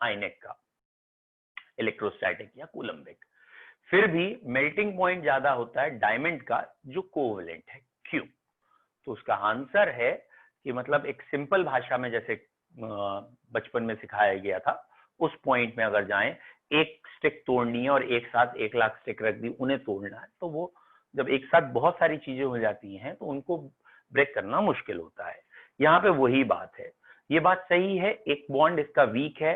आइनेक का, इलेक्ट्रोस्टैटिक या कूलम्बिक, फिर भी मेल्टिंग पॉइंट ज्यादा होता है डायमंड का जो कोवेलेंट है। क्यों? तो उसका आंसर है कि मतलब एक सिंपल भाषा में जैसे बचपन में सिखाया गया था, उस पॉइंट में अगर जाएं, एक स्टिक तोड़नी है और एक साथ 1 लाख स्टिक रख दी, उन्हें तोड़ना है, तो वो जब एक साथ बहुत सारी चीजें हो जाती हैं तो उनको ब्रेक करना मुश्किल होता है। यहाँ पे वही बात है। ये बात सही है, एक बॉन्ड इसका वीक है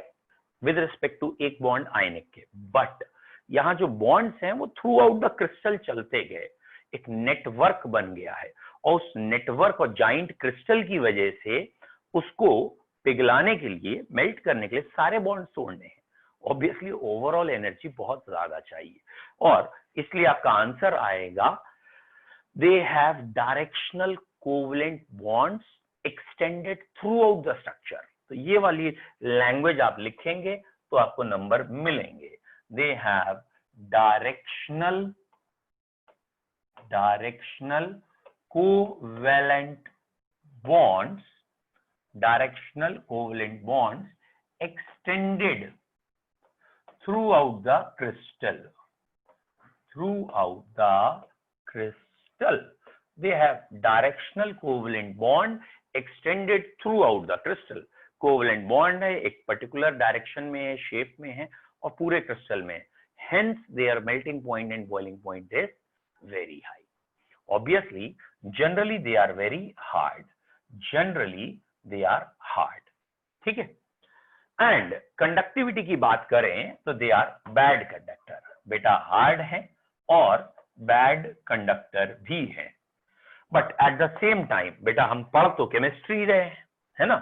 विद रिस्पेक्ट टू एक बॉन्ड आयनिक के, बट यहाँ जो बॉन्ड्स हैं वो थ्रू आउट द क्रिस्टल चलते गए, एक नेटवर्क बन गया है, और उस नेटवर्क और जाइंट क्रिस्टल की वजह से उसको पिघलाने के लिए, मेल्ट करने के लिए सारे बॉन्ड तोड़ने हैं। ऑब्वियसली ओवरऑल एनर्जी बहुत ज्यादा चाहिए, और इसलिए आपका आंसर आएगा they have directional covalent bonds extended throughout the structure. तो ये वाली लैंग्वेज आप लिखेंगे तो आपको नंबर मिलेंगे। They have directional covalent bonds, directional covalent bonds extended throughout the crystal. They have directional covalent bond extended throughout the crystal. Covalent bond है, एक पर्टिकुलर डायरेक्शन में है, शेप में है, और पूरे क्रिस्टल में है। Hence their melting point and boiling point is very high. Obviously, generally they are very hard. ठीक है। एंड कंडक्टिविटी की बात करें तो दे आर बैड कंडक्टर, बेटा हार्ड है और बैड कंडक्टर भी है। But at the same time बेटा हम पढ़ तो केमिस्ट्री रहे हैं, है ना,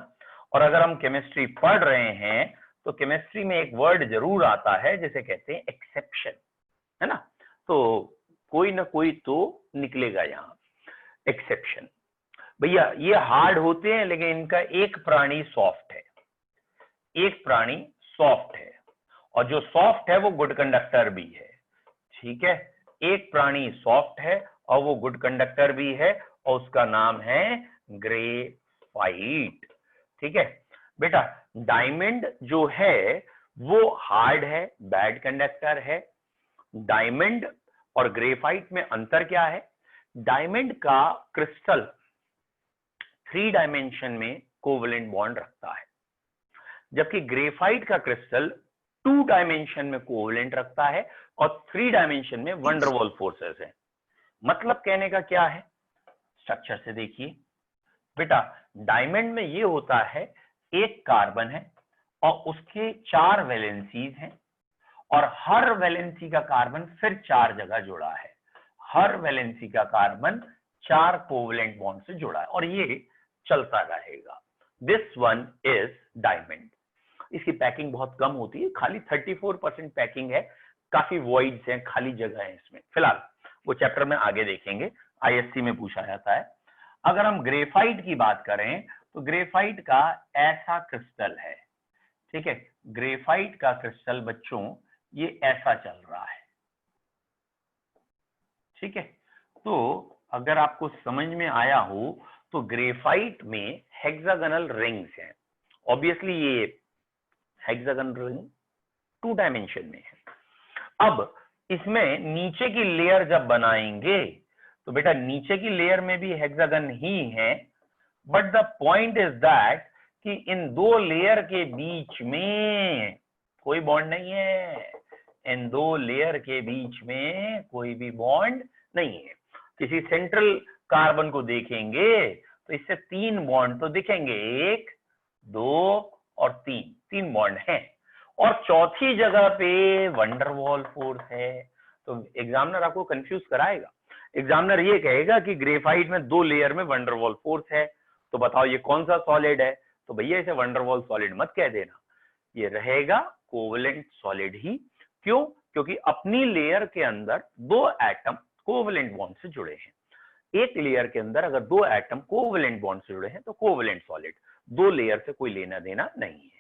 और अगर हम केमिस्ट्री पढ़ रहे हैं तो केमिस्ट्री में एक वर्ड जरूर आता है जिसे कहते हैं एक्सेप्शन, है ना, तो कोई ना कोई तो निकलेगा यहाँ, एक्सेप्शन। भैया ये हार्ड होते हैं लेकिन इनका एक प्राणी सॉफ्ट है, एक प्राणी सॉफ्ट है, और जो सॉफ्ट है वो गुड कंडक्टर भी है, ठीक है, एक प्राणी सॉफ्ट है और वो गुड कंडक्टर भी है और उसका नाम है ग्रेफाइट, ठीक है बेटा। डायमंड जो है वो हार्ड है, बैड कंडक्टर है। डायमंड और ग्रेफाइट में अंतर क्या है? डायमंड का क्रिस्टल 3 डायमेंशन में कोवेलेंट बॉन्ड रखता है, जबकि ग्रेफाइट का क्रिस्टल 2 डायमेंशन में कोवेलेंट रखता है और 3 डायमेंशन में वंडर वॉल फोर्सेस है। मतलब कहने का क्या है? स्ट्रक्चर से देखिए बेटा, डायमंड में ये होता है एक कार्बन है और उसके 4 वैलेंसीज हैं और हर वैलेंसी का कार्बन फिर 4 जगह जुड़ा है, हर वैलेंसी का कार्बन 4 कोवेलेंट बॉन्ड से जुड़ा है और ये चलता रहेगा। This one is diamond. इसकी पैकिंग बहुत कम होती है, खाली 34% पैकिंग है, काफी वॉइड्स हैं, खाली जगह है इसमें। फिलहाल वो चैप्टर में आगे देखेंगे, आईएससी में पूछा जाता है। अगर हम ग्रेफाइट की बात करें तो ग्रेफाइट का ऐसा क्रिस्टल है, ठीक है, ग्रेफाइट का क्रिस्टल बच्चों ये ऐसा चल रहा है, ठीक है। तो अगर आपको समझ में आया हो तो ग्रेफाइट में हेक्सागोनल रिंग्स हैं, ऑब्वियसली ये हेक्सागोनल रिंग 2 डायमेंशन में है। अब इसमें नीचे की लेयर जब बनाएंगे तो बेटा नीचे की लेयर में भी हेक्सागन ही है, but the point is that कि इन 2 लेयर के बीच में कोई बॉन्ड नहीं है, इन 2 लेयर के बीच में कोई भी बॉन्ड नहीं है। किसी सेंट्रल कार्बन को देखेंगे तो इससे 3 बॉन्ड तो दिखेंगे, 1 2 और 3 बॉन्ड हैं और चौथी जगह पे वंडरवॉल फोर्स है। तो एग्जामिनर आपको कंफ्यूज कराएगा, एग्जामिनर ये कहेगा कि ग्रेफाइट में 2 लेयर में वंडरवॉल फोर्स है, तो बताओ ये कौन सा सॉलिड है? तो भैया इसे वंडरवॉल सॉलिड मत कह देना, ये रहेगा कोवेलेंट सॉलिड ही। क्यों? क्योंकि अपनी लेयर के अंदर 2 एटम कोवेलेंट बॉन्ड से जुड़े हैं, एक लेयर के अंदर अगर 2 एटम कोवेलेंट बॉन्ड से जुड़े हैं तो कोवेलेंट सॉलिड, 2 लेयर से कोई लेना देना नहीं है।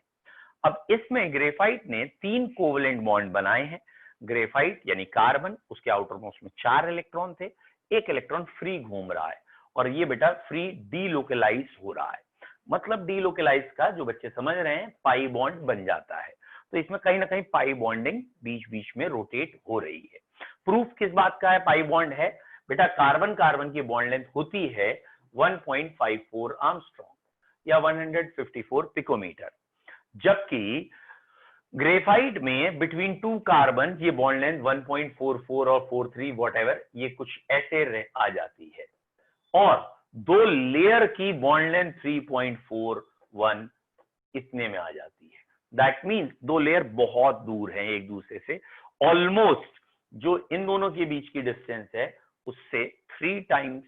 अब इसमें ग्रेफाइट ने 3 कोवेलेंट बॉन्ड बनाए हैं। ग्रेफाइट यानी कार्बन, उसके आउटर मोस्ट में 4 इलेक्ट्रॉन थे, 1 इलेक्ट्रॉन फ्री घूम रहा है और ये बेटा फ्री डीलोकलाइज हो रहा है। मतलब डीलोकलाइज का जो बच्चे समझ रहे हैं पाई बॉन्ड बन जाता है, तो इसमें कहीं ना कहीं पाई बॉन्डिंग बीच बीच में रोटेट हो रही है। प्रूफ किस बात का है पाई बॉन्ड है? बेटा कार्बन कार्बन की बॉन्ड लेंथ होती है 1.54 आर्मस्ट्रॉन्ग या 154 पिकोमीटर, जबकि ग्रेफाइट में बिटवीन 2 कार्बन ये बॉन्ड लेंथ 1.44 और 43 व्हाटएवर ये कुछ ऐसे आ जाती है और 2 लेयर की बॉन्ड लेंथ 3.41 इतने में आ जाती है। दैट मींस 2 लेयर बहुत दूर हैं एक दूसरे से, ऑलमोस्ट जो इन दोनों के बीच की डिस्टेंस है उससे 3 टाइम्स,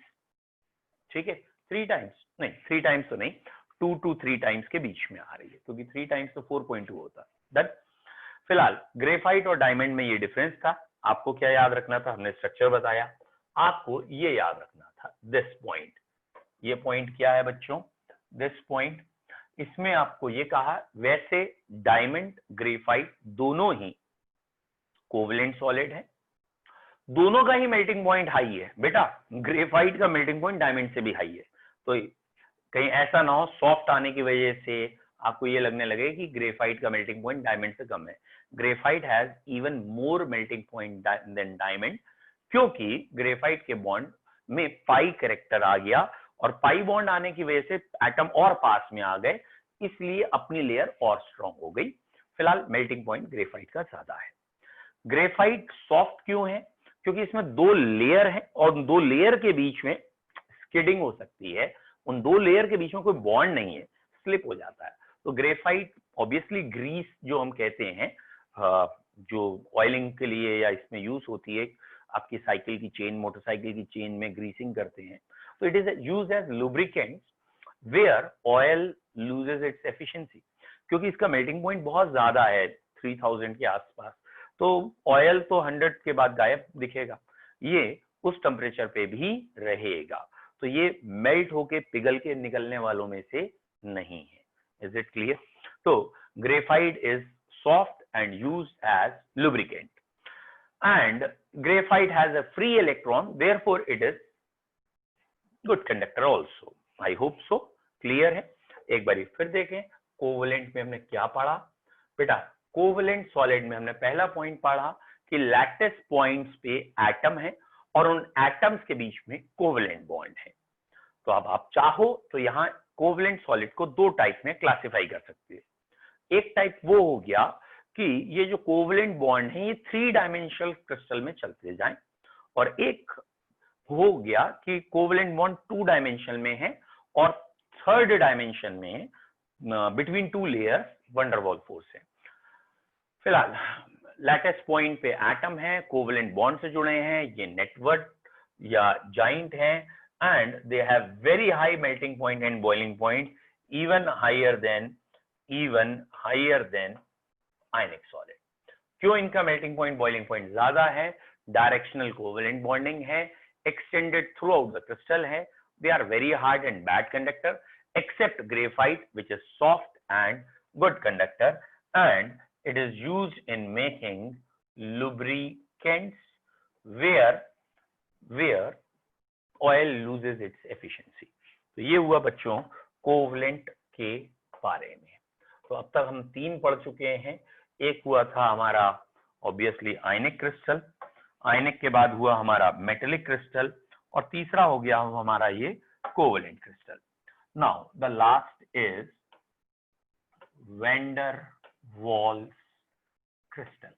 ठीक है, 3 टाइम्स नहीं, 3 टाइम्स तो नहीं, 2 to 3 टाइम्स के बीच में आ रही है, क्योंकि 3 टाइम्स तो 4.2 होता है। डन। फिलहाल ग्रेफाइट और डायमंड में ये डिफरेंस था। आपको क्या याद रखना था? हमने स्ट्रक्चर बताया, आपको ये याद रखना था दिस पॉइंट। ये पॉइंट क्या है बच्चों? This point. इसमें आपको ये कहा वैसे डायमंड ग्रेफाइट दोनों ही कोवेलेंट सॉलिड है, दोनों का ही मेल्टिंग पॉइंट हाई है। बेटा ग्रेफाइट का मेल्टिंग पॉइंट डायमंड से भी हाई है, तो कहीं ऐसा ना हो सॉफ्ट आने की वजह से आपको ये लगने लगे कि ग्रेफाइट का मेल्टिंग पॉइंट डायमंड से कम है। Graphite has even more melting point then diamond, क्योंकि ग्रेफाइट के बॉन्ड में पाई कैरेक्टर आ गया और पाई बॉन्ड आने की वजह से एटम और पास में आ गए, इसलिए अपनी लेयर और स्ट्रॉन्ग हो गई। फिलहाल मेल्टिंग पॉइंट ग्रेफाइट का ज्यादा है। ग्रेफाइट सॉफ्ट क्यों है? क्योंकि इसमें 2 लेयर है और 2 लेयर के बीच में स्किडिंग हो सकती है, उन 2 लेयर के बीच में कोई बॉन्ड नहीं है, स्लिप हो जाता है, तो ग्रेफाइट ऑब्वियसली ग्रीस जो हम कहते हैं, जो ऑयलिंग के लिए या इसमें यूज होती है, आपकी साइकिल की चेन, मोटरसाइकिल की चेन में ग्रीसिंग करते हैं, तो it is used as lubricant where oil loses its efficiency, क्योंकि इसका मेल्टिंग पॉइंट बहुत ज्यादा है 3000 के आसपास, तो ऑयल तो 100 के बाद गायब दिखेगा, ये उस टेम्परेचर पे भी रहेगा, तो ये मेल्ट होके पिघल के निकलने वालों में से नहीं है। Is it clear? तो graphite is soft and used as lubricant, and graphite has a free electron, therefore it is good conductor also. I hope so. Clear है? एक बारी फिर देखें, कोवेलेंट में हमने क्या पढ़ा बेटा? कोवेलेंट सॉलिड में हमने पहला पॉइंट पढ़ा कि लैटिस पॉइंट्स पे एटम है और उन एटम्स के बीच में कोवेलेंट बॉन्ड है। तो अब आप चाहो तो यहाँ कोवेलेंट सॉलिड को दो टाइप में क्लासिफाई कर सकते हैं। एक टाइप वो हो गया कि ये जो कोवेलेंट बॉन्ड है ये 3 डायमेंशनल क्रिस्टल में चलते जाएं, और एक हो गया कि कोवेलेंट बॉन्ड 2 डायमेंशन में है और 3rd डायमेंशन में बिटवीन 2 लेयर्स वंडरवॉल फोर्स है। फिलहाल लैटिस पॉइंट पे एटम है, कोवेलेंट बॉन्ड से जुड़े हैं, ये नेटवर्क या जाइंट हैं, and they have very high melting point and boiling point, even higher than ionic solid. क्यों इनका मेल्टिंग पॉइंट बॉइलिंग पॉइंट ज्यादा है? डायरेक्शनल कोवेलेंट बॉन्डिंग है, extended throughout the crystal है, they are very hard and bad conductor except graphite, which is soft and good conductor, and it is used in making lubricants where oil loses its efficiency. तो ये हुआ बच्चों covalent के बारे में। तो अब तक हम 3 पढ़ चुके हैं। एक हुआ था हमारा ऑब्वियसली आयनिक क्रिस्टल, आयनिक के बाद हुआ हमारा मेटेलिक क्रिस्टल, और तीसरा हो गया हमारा ये covalent crystal. Now the last is van der Waals crystal,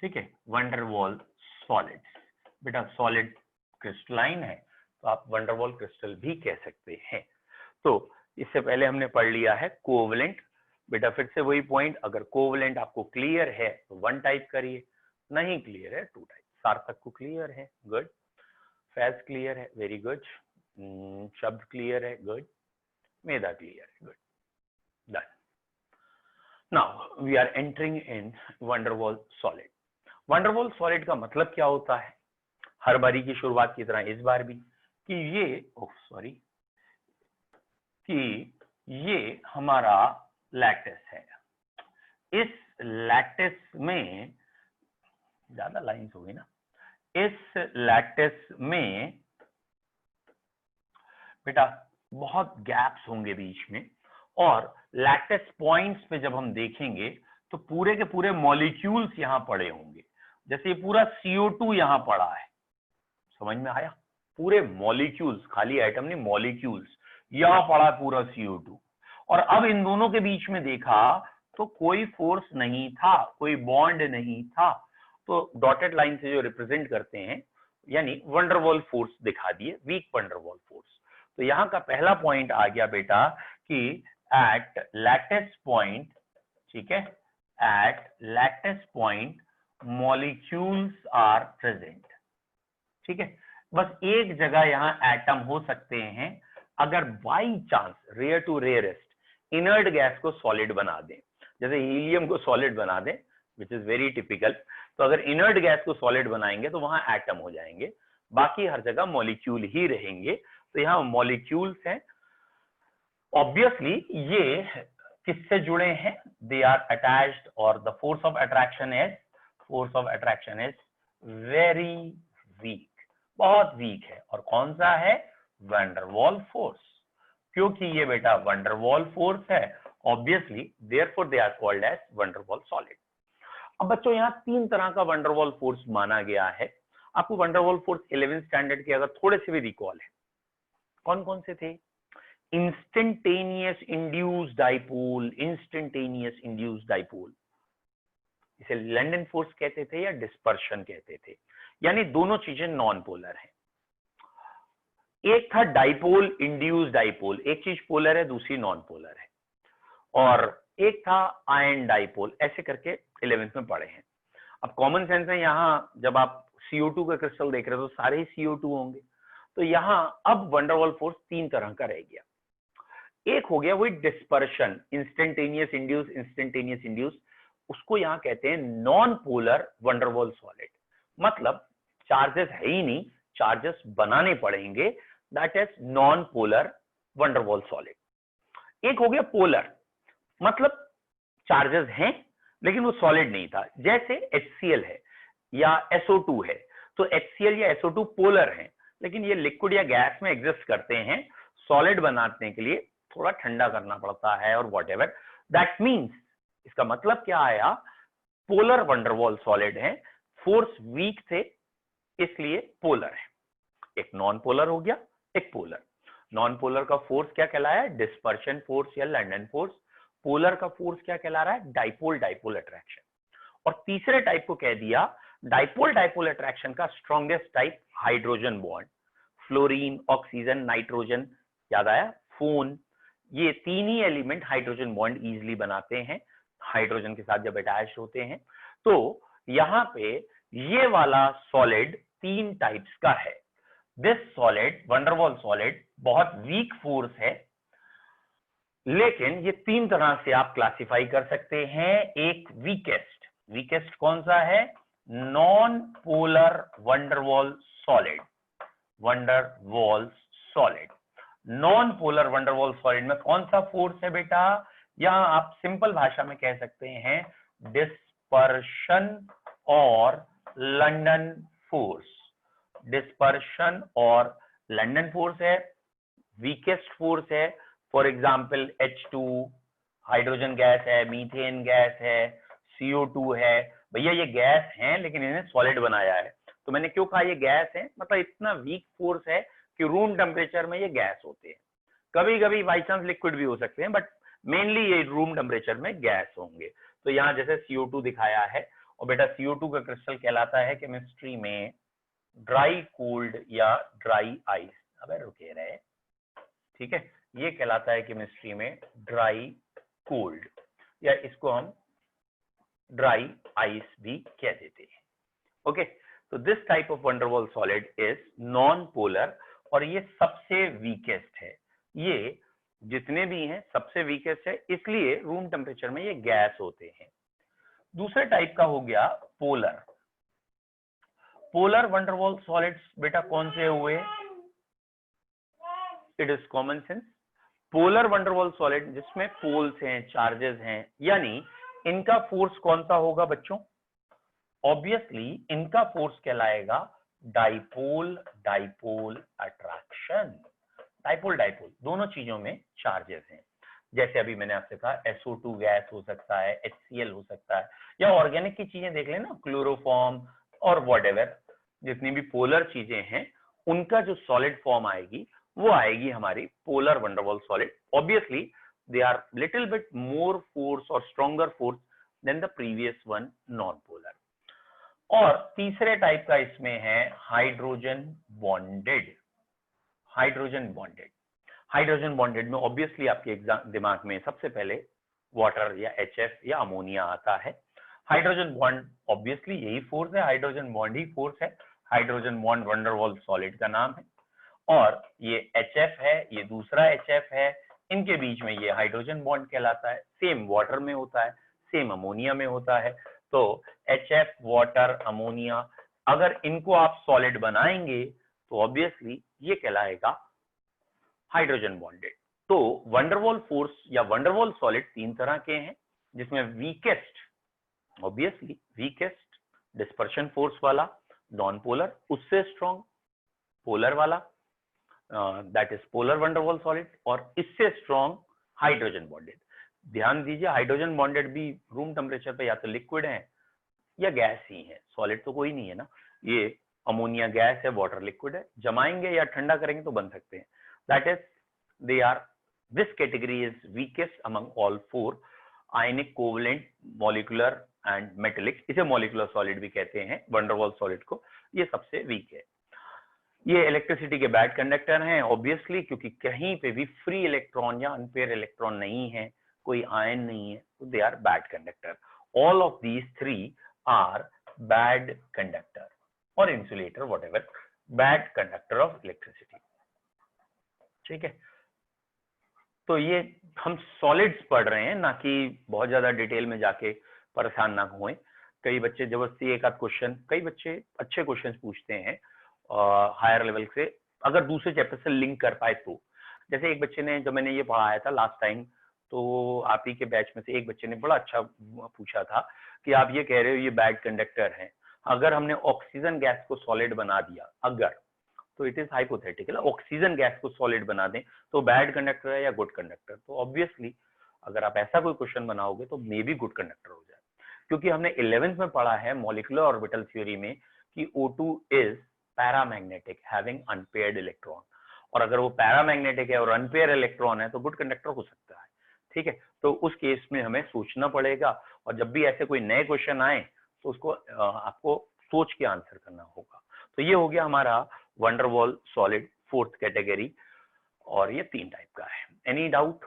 ठीक है? van der Waals solids, बेटा सॉलिड क्रिस्टलाइन है तो आप van der Waals क्रिस्टल भी कह सकते हैं। तो इससे पहले हमने पढ़ लिया है कोवेलेंट। बेटा फिर से वही पॉइंट, अगर कोवेलेंट आपको क्लियर है तो 1 टाइप करिए, नहीं क्लियर है 2 टाइप। सार्थक को क्लियर है, गुड। फैज क्लियर है, वेरी गुड। शब्द क्लियर है, गुड। मेधा क्लियर है, good, done. Now we are entering in van der Waals solid. Van der Waals solid का मतलब क्या होता है? हर बारी की शुरुआत की तरह इस बार भी कि ये हमारा लैटिस है। इस लैटिस में ज्यादा लाइंस होगी ना, इस लैटिस में बेटा बहुत गैप्स होंगे बीच में, और लैटिस पॉइंट्स पे जब हम देखेंगे तो पूरे के पूरे मॉलिक्यूल्स यहां पड़े होंगे। जैसे ये पूरा CO2 यहां पड़ा है, समझ में आया? पूरे मॉलिक्यूल्स, खाली एटम नहीं, मॉलिक्यूल्स यहां पड़ा पूरा CO2। और अब इन दोनों के बीच में देखा तो कोई फोर्स नहीं था, कोई बॉन्ड नहीं था, तो डॉटेड लाइन से जो रिप्रेजेंट करते हैं यानी वंडरवॉल फोर्स दिखा दिए, वीक वंडरवॉल फोर्स। तो यहाँ का पहला पॉइंट आ गया बेटा कि एट लैटिस पॉइंट, ठीक है, at lattice point molecules are present, ठीक है। बस एक जगह यहाँ एटम हो सकते हैं अगर by chance, rare to rarest, inert gas को सॉलिड बना दें, जैसे हीलियम को सॉलिड बना दें, विच इज वेरी टिपिकल। तो अगर इनर्ट गैस को सॉलिड बनाएंगे तो वहां एटम हो जाएंगे, बाकी हर जगह मॉलिक्यूल ही रहेंगे। तो यहाँ मॉलिक्यूल्स हैं। ऑब्वियसली ये किससे जुड़े हैं? दे आर अटैच्ड, और the force of attraction is very weak, बहुत वीक है। और कौन सा है? Van der Waals force. क्योंकि ये बेटा वंडरवॉल फोर्स है, obviously therefore they are called as van der Waals solid. अब बच्चों यहाँ 3 तरह का वंडरवॉल फोर्स माना गया है। आपको वंडरवॉल फोर्स 11th स्टैंडर्ड के अगर थोड़े से भी रिकॉल है, कौन कौन से थे? Instantaneous induced dipole, instantaneous induced dipole, इसे लंडन फोर्स कहते थे या डिस्पर्शन कहते थे, यानी दोनों चीजें नॉन पोलर हैं। एक था डाइपोल इंड्यूस्ड डाइपोल, एक चीज पोलर है दूसरी नॉन पोलर है। और एक था आयन डाइपोल, ऐसे करके 11th में पढ़े हैं। अब कॉमन सेंस है, यहाँ जब आप CO2 का क्रिस्टल देख रहे हो तो सारे ही CO2 होंगे, तो यहाँ अब वंडरवॉल फोर्स 3 तरह का रह गया। एक हो गया वही डिस्पर्शन, इंस्टेंटेनियस इंड्यूस, उसको यहाँ कहते हैं नॉन पोलर वंडरवॉल सॉलिड। मतलब चार्जेस है ही नहीं, चार्जेस बनाने पड़ेंगे, that is non polar van der Waals solid. एक हो गया पोलर, मतलब चार्जेस हैं लेकिन वो सॉलिड नहीं था, जैसे HCl है या SO2 है। तो HCl या SO2 पोलर हैं, लेकिन ये लिक्विड या गैस में एग्जिस्ट करते हैं, सॉलिड बनाने के लिए थोड़ा ठंडा करना पड़ता है और वॉट एवर दैट मीन्स। इसका मतलब क्या आया, पोलर वंडरवॉल सॉलिड है, फोर्स वीक थे इसलिए पोलर है। एक नॉन पोलर हो गया, एक पोलर। नॉन पोलर का फोर्स क्या कहलाया, डिस्पर्शन फोर्स या लंडन फोर्स। पोलर का फोर्स क्या कहला रहा है, डाइपोल डाइपोल अट्रैक्शन। और तीसरे टाइप को कह दिया डाइपोल डाइपोल अट्रैक्शन का strongest type hydrogen bond. Fluorine, oxygen, nitrogen, याद आया, फोन, ये तीन ही एलिमेंट हाइड्रोजन बॉन्ड इजिली बनाते हैं हाइड्रोजन के साथ जब अटैच होते हैं। तो यहां पे ये वाला सॉलिड 3 टाइप्स का है। दिस सॉलिड वंडरवॉल सॉलिड बहुत वीक फोर्स है, लेकिन ये 3 तरह से आप क्लासिफाई कर सकते हैं। एक वीकेस्ट कौन सा है, non polar van der Waals solid. Non polar van der Waals solid में कौन सा फोर्स है बेटा, या आप सिंपल भाषा में कह सकते हैं डिस्पर्शन और लंडन फोर्स। डिस्पर्शन और लंडन फोर्स है, वीकेस्ट फोर्स है। For example H2 hydrogen gas है, मीथेन गैस है, CO2 है। भैया ये गैस है लेकिन इन्हें सॉलिड बनाया है। तो मैंने क्यों कहा ये गैस है, मतलब इतना वीक फोर्स है कि रूम टेम्परेचर में ये गैस होते हैं। कभी कभी बाई चांस लिक्विड भी हो सकते हैं, बट मेनली ये रूम टेम्परेचर में गैस होंगे। तो यहाँ जैसे CO2 दिखाया है, और बेटा CO2 का क्रिस्टल कहलाता है केमिस्ट्री में ड्राई कोल्ड या ड्राई आइस। अबे रुके रहे, ठीक है, ये कहलाता है केमिस्ट्री में ड्राई कोल्ड, या इसको हम ड्राई आइस भी कह देते हैं। ओके, तो this type of van der Waals solid is non polar, और ये सबसे वीकेस्ट है। ये जितने भी हैं सबसे वीकेस्ट है, इसलिए रूम टेम्परेचर में ये गैस होते हैं। दूसरे टाइप का हो गया पोलर। पोलर वंडरवॉल सॉलिड्स बेटा कौन से हुए, it is common sense. Polar van der Waals solid जिसमें पोल्स हैं, चार्जेस हैं, यानी इनका फोर्स कौन सा होगा बच्चों, ऑब्वियसली इनका फोर्स कहलाएगा dipole dipole attraction. Dipole dipole दोनों चीजों में चार्जेस हैं। जैसे अभी मैंने आपसे कहा SO2 गैस हो सकता है, HCl हो सकता है, या ऑर्गेनिक की चीजें देख लेना, क्लोरोफॉर्म और व्हाटएवर, जितनी भी पोलर चीजें हैं उनका जो सॉलिड फॉर्म आएगी वो आएगी हमारी polar van der Waals solid. Obviously they are little bit more force और stronger force than the previous one non polar. और तीसरे टाइप का इसमें है हाइड्रोजन बॉन्डेड। हाइड्रोजन बॉन्डेड में ऑब्वियसली आपके एग्जाम दिमाग में सबसे पहले वाटर या HF या अमोनिया आता है। हाइड्रोजन बॉन्ड ऑब्वियसली यही फोर्स है, हाइड्रोजन बॉन्ड ही फोर्स है। हाइड्रोजन बॉन्ड वंडरवॉल सॉलिड का नाम है, और ये HF है, ये दूसरा HF है, इनके बीच में ये हाइड्रोजन बॉन्ड कहलाता है। सेम वाटर में होता है, सेम अमोनिया में होता है। तो HF, वाटर, अमोनिया, अगर इनको आप सॉलिड बनाएंगे तो ऑब्वियसली ये कहलाएगा हाइड्रोजन बॉन्डेड। तो वंडरवॉल फोर्स या वंडरवॉल सॉलिड 3 तरह के हैं, जिसमें weakest, obviously weakest dispersion force वाला नॉन पोलर, उससे स्ट्रॉन्ग पोलर वाला that is polar van der Waals solid, और इससे स्ट्रॉन्ग हाइड्रोजन बॉन्डेड। ध्यान दीजिए हाइड्रोजन बॉन्डेड भी रूम टेम्परेचर पे या तो लिक्विड है या गैस ही है, सॉलिड तो कोई नहीं है ना। ये अमोनिया गैस है, वाटर लिक्विड है, जमाएंगे या ठंडा करेंगे तो बन सकते हैं। That is they are, this category is weakest among all 4 ionic, covalent, molecular and metallic. इसे मॉलिक्यूलर सॉलिड भी कहते हैं वंडरवॉल सॉलिड को। ये सबसे वीक है। ये इलेक्ट्रिसिटी के बैड कंडक्टर हैं ऑब्वियसली, क्योंकि कहीं पे भी फ्री इलेक्ट्रॉन या अनपेयर इलेक्ट्रॉन नहीं है, कोई आयन नहीं है, तो they are bad conductor. All of these 3 are bad conductor और insulator, whatever, bad conductor of electricity. ठीक है, तो ये हम सॉलिड्स पढ़ रहे हैं, ना कि बहुत ज्यादा डिटेल में जाके परेशान ना हुए. कई बच्चे जबरदस्ती एक आध क्वेश्चन, कई बच्चे अच्छे क्वेश्चंस पूछते हैं हायर लेवल से, अगर दूसरे चैप्टर से लिंक कर पाए तो. जैसे एक बच्चे ने, जो मैंने ये पढ़ाया था लास्ट टाइम, तो आप ही के बैच में से एक बच्चे ने बड़ा अच्छा पूछा था कि आप ये कह रहे हो ये बैड कंडक्टर है, अगर हमने ऑक्सीजन गैस को सॉलिड बना दिया, अगर, तो it is hypothetical, oxygen gas को सॉलिड बना दें तो बैड कंडक्टर है या गुड कंडक्टर. तो ऑब्वियसली अगर आप ऐसा कोई क्वेश्चन बनाओगे तो मे बी गुड कंडक्टर हो जाए, क्योंकि हमने 11th में पढ़ा है मॉलिक्यूलर ऑर्बिटल थ्योरी में कि O2 is paramagnetic having unpaired electron, और अगर वो पैरामैग्नेटिक है और अनपेयर इलेक्ट्रॉन है तो गुड कंडक्टर हो सकता है. ठीक है, तो उस केस में हमें सोचना पड़ेगा, और जब भी ऐसे कोई नए क्वेश्चन आए तो उसको आपको सोच के आंसर करना होगा. तो ये हो गया हमारा वंडरवॉल सॉलिड 4th कैटेगरी, और ये 3 टाइप का है. Any doubt?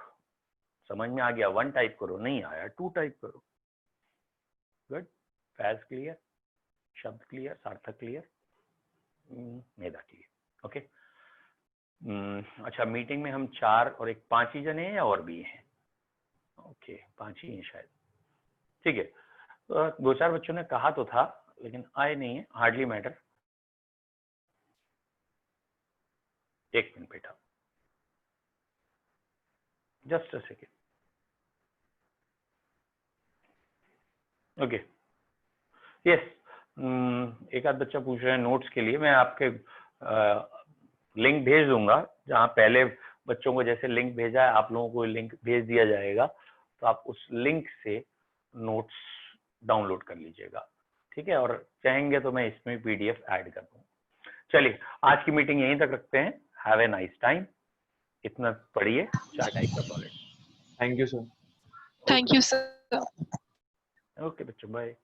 समझ में आ गया? 1 टाइप करो, नहीं आया 2 टाइप करो. गुड. फैज क्लियर, शब्द क्लियर, सार्थक क्लियर, मेधा क्लियर. ओके. अच्छा, मीटिंग में हम 4 और 1 5 ही जने हैं या और भी हैं? ओके, 5 ही हैं शायद. ठीक है, 2-4 बच्चों ने कहा तो था लेकिन आए नहीं है, हार्डली मैटर. एक मिनट बेटा, just a second. Okay, yes. एक आध बच्चा पूछ रहे हैं नोट्स के लिए, मैं आपके लिंक भेज दूंगा, जहाँ पहले बच्चों को जैसे लिंक भेजा है आप लोगों को लिंक भेज दिया जाएगा, तो आप उस लिंक से नोट्स डाउनलोड कर लीजिएगा. ठीक है, और चाहेंगे तो मैं इसमें PDF ऐड कर दूंगा. चलिए, आज की मीटिंग यहीं तक रखते हैं. Have a nice time. इतना पढ़िए 4 टाइप का solid. Thank you sir. Thank you, sir. Okay बच्चों, बाय.